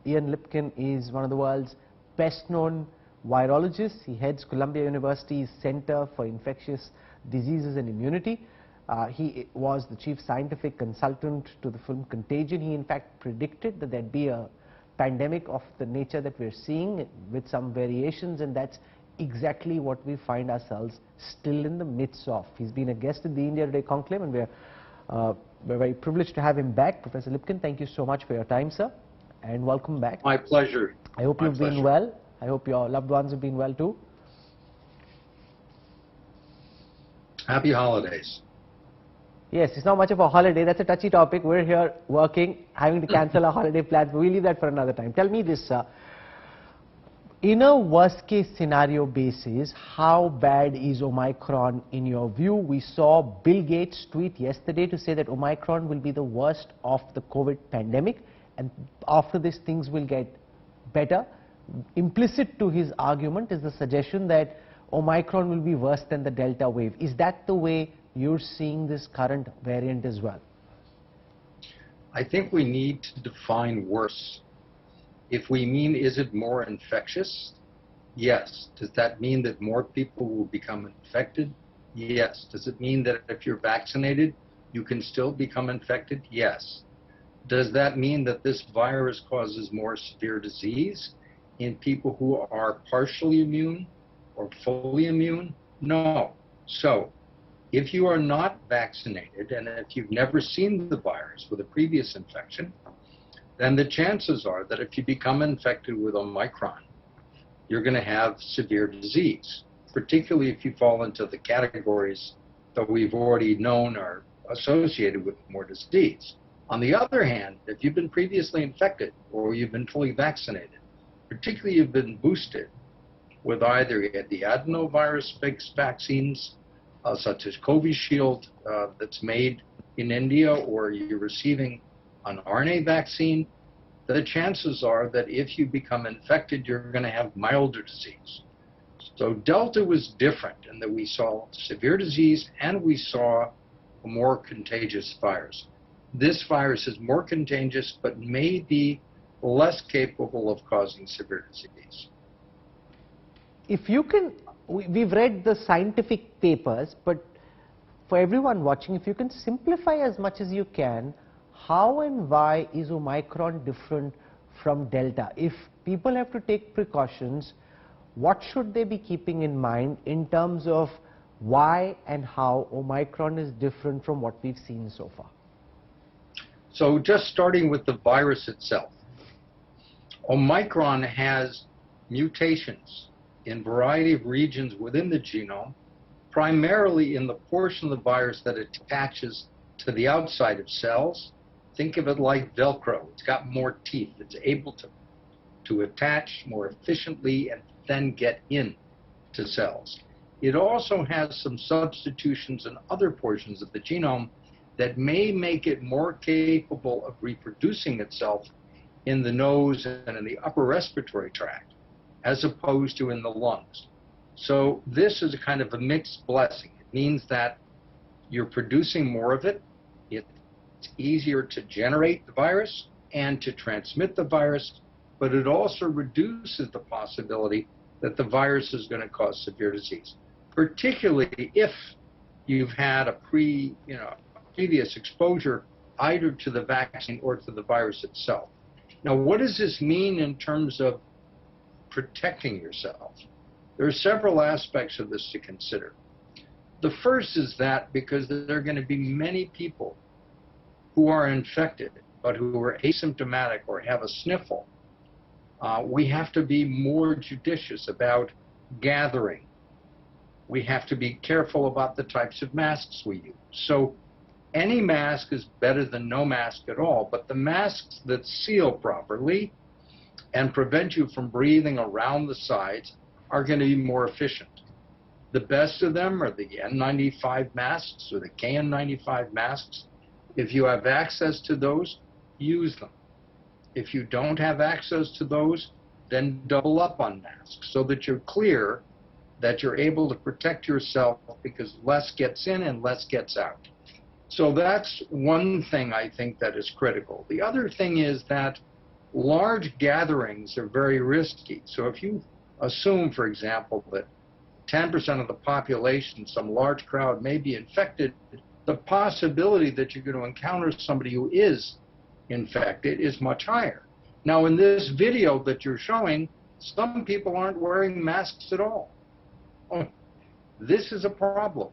Ian Lipkin is one of the world's best-known virologists. He heads Columbia University's Center for Infectious Diseases and Immunity. He was the chief scientific consultant to the film Contagion. He in fact predicted that there'd be a pandemic of the nature that we're seeing with some variations, and that's exactly what we find ourselves still in the midst of. He's been a guest in the India Today Conclave, and we're very privileged to have him back. Professor Lipkin, thank you so much for your time, sir, and welcome back. My pleasure. I hope you've been well. I hope your loved ones have been well too. Happy holidays. Yes, it's not much of a holiday. That's a touchy topic. We're here working, having to cancel our holiday plans, but we'll leave that for another time. Tell me this, sir. In a worst-case scenario basis, how bad is Omicron in your view? We saw Bill Gates tweet yesterday to say that Omicron will be the worst of the COVID pandemic, and after this things will get better. Implicit to his argument is the suggestion that Omicron will be worse than the Delta wave. Is that the way you're seeing this current variant as well? I think we need to define worse. If we mean, is it more infectious? Yes. Does that mean that more people will become infected? Yes. Does it mean that if you're vaccinated, you can still become infected? Yes. Does that mean that this virus causes more severe disease in people who are partially immune or fully immune? No. So, if you are not vaccinated and if you've never seen the virus with a previous infection, then the chances are that if you become infected with Omicron, you're going to have severe disease, particularly if you fall into the categories that we've already known are associated with more disease. On the other hand, if you've been previously infected or you've been fully vaccinated, particularly you've been boosted with either the adenovirus vaccines, such as Covishield that's made in India, or you're receiving an RNA vaccine, the chances are that if you become infected, you're going to have milder disease. So Delta was different in that we saw severe disease and we saw a more contagious virus. This virus is more contagious, but may be less capable of causing severe disease. If you can, we've read the scientific papers, but for everyone watching, if you can simplify as much as you can, how and why is Omicron different from Delta? If people have to take precautions, what should they be keeping in mind in terms of why and how Omicron is different from what we've seen so far? So just starting with the virus itself, Omicron has mutations in a variety of regions within the genome, primarily in the portion of the virus that attaches to the outside of cells. Think of it like Velcro. It's got more teeth. It's able to attach more efficiently and then get into cells. It also has some substitutions in other portions of the genome that may make it more capable of reproducing itself in the nose and in the upper respiratory tract, as opposed to in the lungs. So this is a kind of a mixed blessing. It means that you're producing more of it. It's easier to generate the virus and to transmit the virus, but it also reduces the possibility that the virus is going to cause severe disease, particularly if you've had a previous exposure either to the vaccine or to the virus itself. Now, what does this mean in terms of protecting yourself? There are several aspects of this to consider. The first is that because there are going to be many people who are infected but who are asymptomatic or have a sniffle, we have to be more judicious about gathering. We have to be careful about the types of masks we use. So any mask is better than no mask at all, but the masks that seal properly and prevent you from breathing around the sides are going to be more efficient. The best of them are the N95 masks or the KN95 masks. If you have access to those, use them. If you don't have access to those, then double up on masks so that you're clear that you're able to protect yourself, because less gets in and less gets out. So that's one thing I think that is critical. The other thing is that large gatherings are very risky. So if you assume, for example, that 10% of the population, some large crowd, may be infected, the possibility that you're going to encounter somebody who is infected is much higher. Now, in this video that you're showing, some people aren't wearing masks at all. This is a problem.